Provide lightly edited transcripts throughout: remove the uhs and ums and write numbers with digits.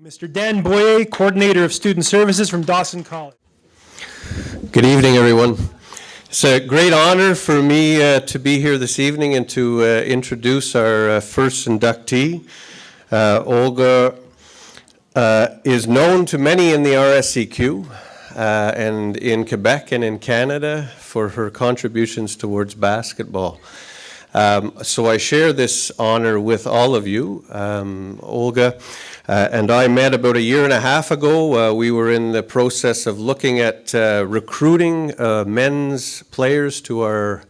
Mr. Dan Boyer, Coordinator of Student Services from Dawson College. Good evening, everyone. It's a great honor for me to be here this evening and to introduce our first inductee. Olga is known to many in the RSCQ and in Quebec and in Canada for her contributions towards basketball. So I share this honor with all of you. Olga and I met about 1.5 years ago. We were in the process of looking at recruiting men's players to our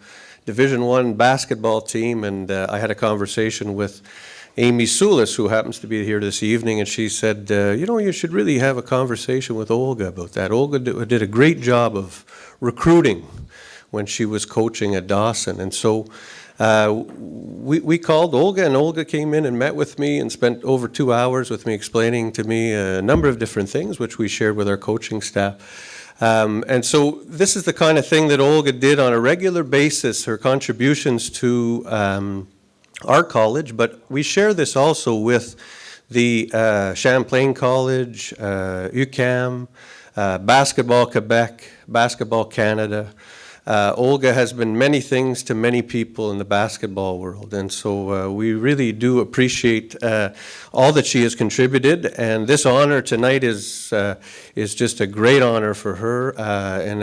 Division I basketball team, and I had a conversation with Amy Soulis, who happens to be here this evening, and she said, you should really have a conversation with Olga about that. Olga did a great job of recruiting when she was coaching at Dawson, and so we called Olga, and Olga came in and met with me and spent over 2 hours with me explaining to me a number of different things, which we shared with our coaching staff. And so this is the kind of thing that Olga did on a regular basis, her contributions to our college, but we share this also with the Champlain College, UQAM, Basketball Quebec, Basketball Canada. Olga has been many things to many people in the basketball world, and so we really do appreciate all that she has contributed, and this honor tonight is just a great honor for her and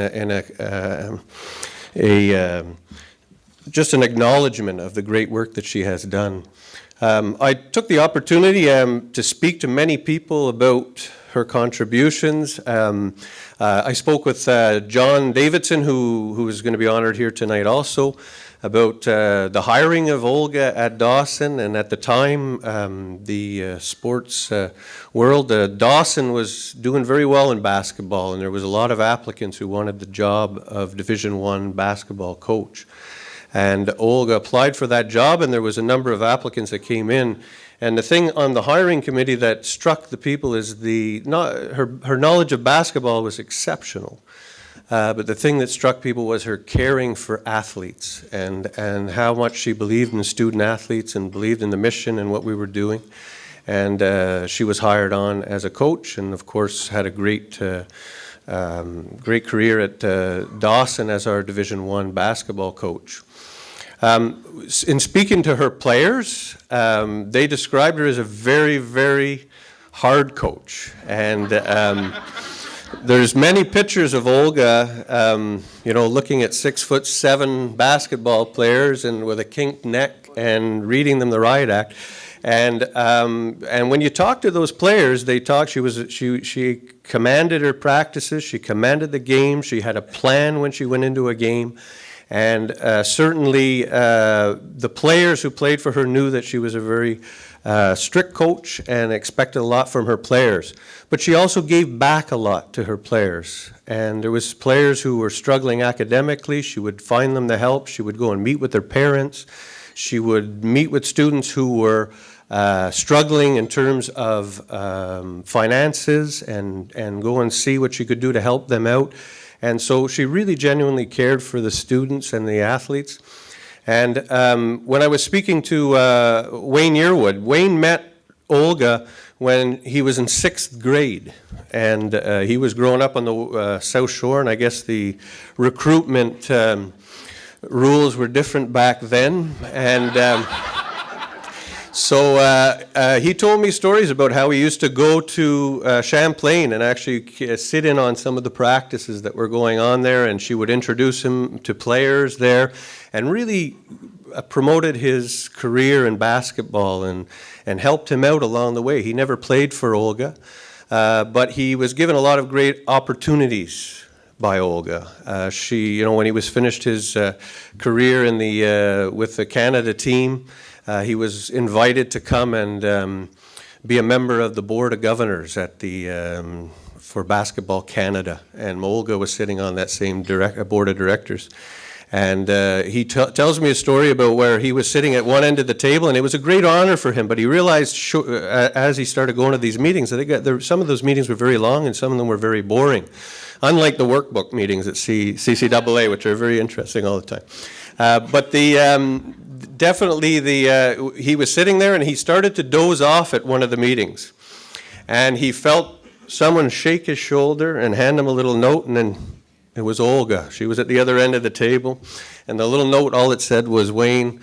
just an acknowledgement of the great work that she has done. I took the opportunity to speak to many people about her contributions. I spoke with John Davidson, who is going to be honored here tonight also, about the hiring of Olga at Dawson, and at the time, the sports world, Dawson was doing very well in basketball, and there was a lot of applicants who wanted the job of Division I basketball coach. And Olga applied for that job, and there was a number of applicants that came in. And the thing on the hiring committee that struck the people is her knowledge of basketball was exceptional. But the thing that struck people was her caring for athletes and how much she believed in student athletes and believed in the mission and what we were doing. And she was hired on as a coach, and of course had a great career at Dawson as our Division I basketball coach. In speaking to her players, they described her as a very, very hard coach. And there's many pictures of Olga, looking at 6'7" basketball players and with a kinked neck and reading them the riot act. And when you talk to those players, they talk. She commanded her practices. She commanded the game. She had a plan when she went into a game. And certainly the players who played for her knew that she was a very strict coach and expected a lot from her players. But she also gave back a lot to her players. And there was players who were struggling academically. She would find them the help. She would go and meet with their parents. She would meet with students who were struggling in terms of finances and go and see what she could do to help them out. And so she really genuinely cared for the students and the athletes. And when I was speaking to Wayne Yearwood, Wayne met Olga when he was in 6th grade. And he was growing up on the South Shore, and I guess the recruitment rules were different back then. And so he told me stories about how he used to go to Champlain and actually sit in on some of the practices that were going on there, and she would introduce him to players there and really promoted his career in basketball and helped him out along the way. He never played for Olga, but he was given a lot of great opportunities by Olga. When he was finished his career in with the Canada team, he was invited to come and be a member of the Board of Governors at for Basketball Canada, and Olga was sitting on that same Board of Directors. And he tells me a story about where he was sitting at one end of the table, and it was a great honor for him, but he realized as he started going to these meetings that some of those meetings were very long and some of them were very boring, unlike the workbook meetings at CCAA, which are very interesting all the time. But definitely he was sitting there and he started to doze off at one of the meetings. and he felt someone shake his shoulder and hand him a little note, and then it was Olga. She was at the other end of the table, and the little note, all it said was, "Wayne,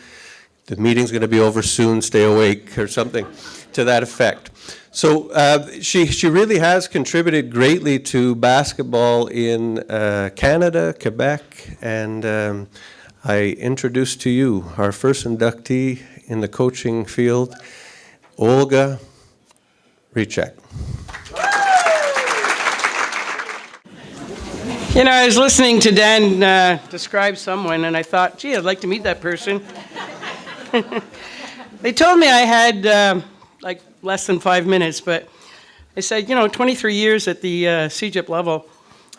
the meeting's going to be over soon, stay awake," or something to that effect. So she really has contributed greatly to basketball in Canada, Quebec, and I introduce to you our first inductee in the coaching field, Olga Hrycak. You know, I was listening to Dan describe someone, and I thought, gee, I'd like to meet that person. They told me I had like less than 5 minutes, but I said, 23 years at the CGIP level.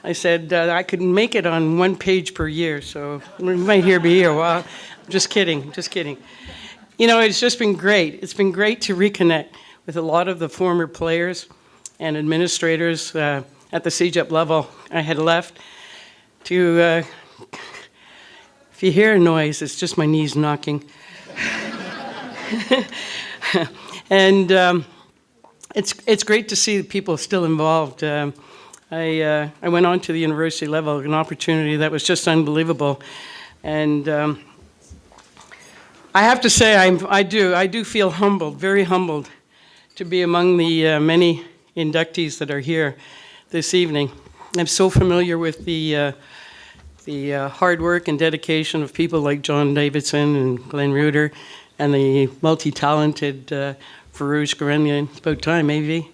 I said I could make it on 1 page per year, so we might be here a while. Just kidding. It's just been great. It's been great to reconnect with a lot of the former players and administrators at the CGIP level. I had left to, if you hear a noise, it's just my knees knocking. And it's great to see people still involved. I went on to the university level, an opportunity that was just unbelievable. And I have to say, I do feel humbled, very humbled, to be among the many inductees that are here this evening. I'm so familiar with the hard work and dedication of people like John Davidson and Glenn Reuter, and the multi-talented Farouche Garenia. It's about time, maybe.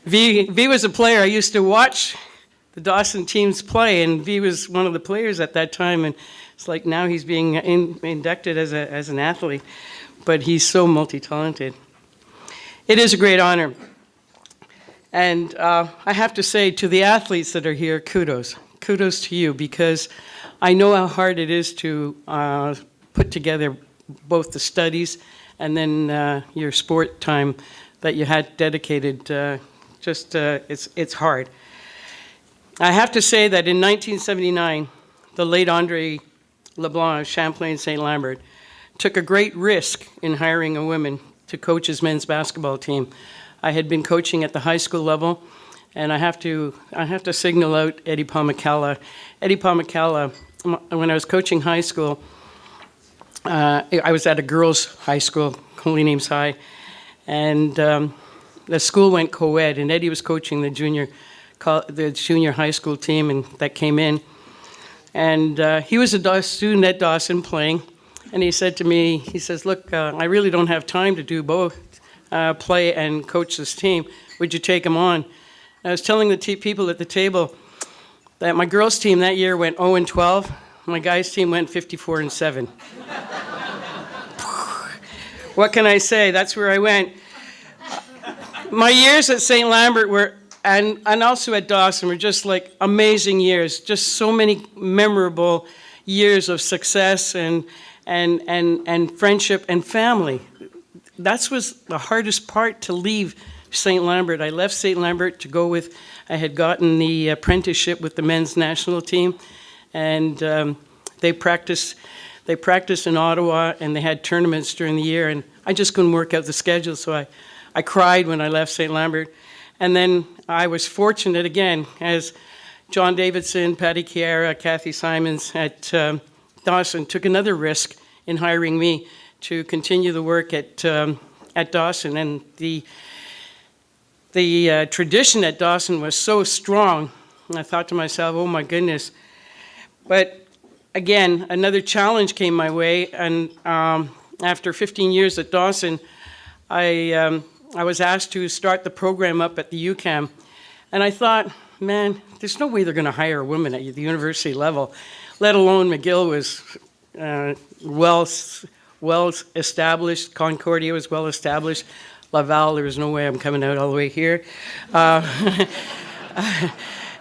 V was a player. I used to watch the Dawson teams play, and V was one of the players at that time, and it's like now he's being inducted as an athlete, but he's so multi-talented. It is a great honor. And I have to say to the athletes that are here, kudos. Kudos to you, because I know how hard it is to put together both the studies and then your sport time that you had dedicated. It's hard. I have to say that in 1979, the late Andre LeBlanc of Champlain St. Lambert took a great risk in hiring a woman to coach his men's basketball team. I had been coaching at the high school level, and I have to signal out Eddie Pomacalla. Eddie Pomacalla, when I was coaching high school, I was at a girls' high school, Holy Names High, and the school went co-ed, and Eddie was coaching the junior high school team, and that came in. And he was a student at Dawson playing, and he said to me, he says, "Look, I really don't have time to do both, play and coach this team. Would you take him on?" I was telling the people at the table that my girls' team that year went 0-12. My guys' team went 54-7. What can I say? That's where I went. My years at St. Lambert were, and also at Dawson, were just like amazing years. Just so many memorable years of success and friendship and family. That was the hardest part, to leave St. Lambert. I left St. Lambert to go with, I had gotten the apprenticeship with the men's national team, and they practiced in Ottawa, and they had tournaments during the year, and I just couldn't work out the schedule, so I cried when I left St. Lambert. And then I was fortunate again, as John Davidson, Patty Chiara, Kathy Simons at Dawson took another risk in hiring me to continue the work at Dawson. And the tradition at Dawson was so strong, and I thought to myself, oh my goodness. But again, another challenge came my way, and after 15 years at Dawson, I was asked to start the program up at the UQAM. And I thought, man, there's no way they're going to hire a woman at the university level, let alone McGill was well established, Concordia was well established, Laval, there was no way I'm coming out all the way here.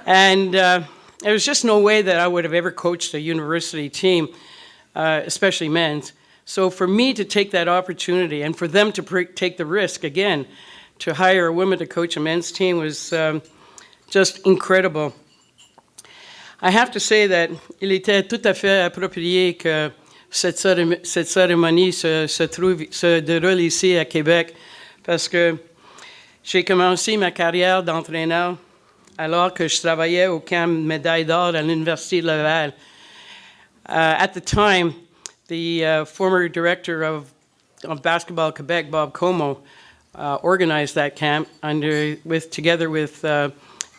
And there was just no way that I would have ever coached a university team, especially men's. So for me to take that opportunity and for them to take the risk, again, to hire a woman to coach a men's team was just incredible. I have to say that il était tout à fait approprié que cette cérémonie se déroule ici à Québec, parce que J'ai commencé ma carrière d'entraîneur alors que je travaillais au camp Médaille d'Or à l'Université de Laval. At the time, the former director of Basketball Quebec, Bob Como, organized that camp together with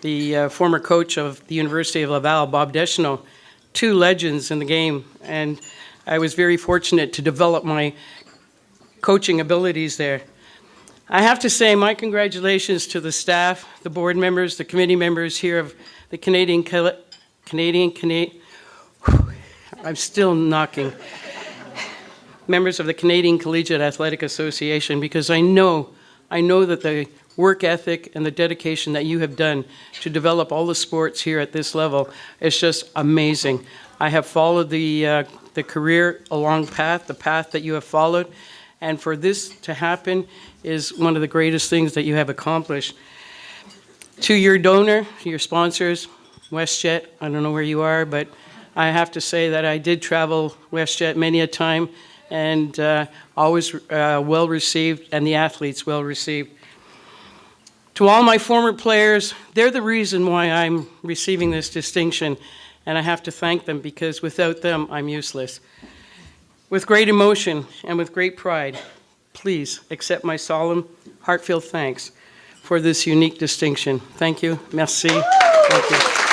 the former coach of the University of Laval, Bob Deschanel, two legends in the game. And I was very fortunate to develop my coaching abilities there. I have to say my congratulations to the staff, the board members, the committee members here of the I'm still knocking. Members of the Canadian Collegiate Athletic Association, because I know that the work ethic and the dedication that you have done to develop all the sports here at this level is just amazing. I have followed the career along path, the path that you have followed, and for this to happen is one of the greatest things that you have accomplished. To your donor, your sponsors, WestJet, I don't know where you are, but I have to say that I did travel WestJet many a time, and always well received, and the athletes well received. To all my former players, they're the reason why I'm receiving this distinction, and I have to thank them because without them, I'm useless. With great emotion and with great pride, please accept my solemn, heartfelt thanks for this unique distinction. Thank you. Merci. Thank you.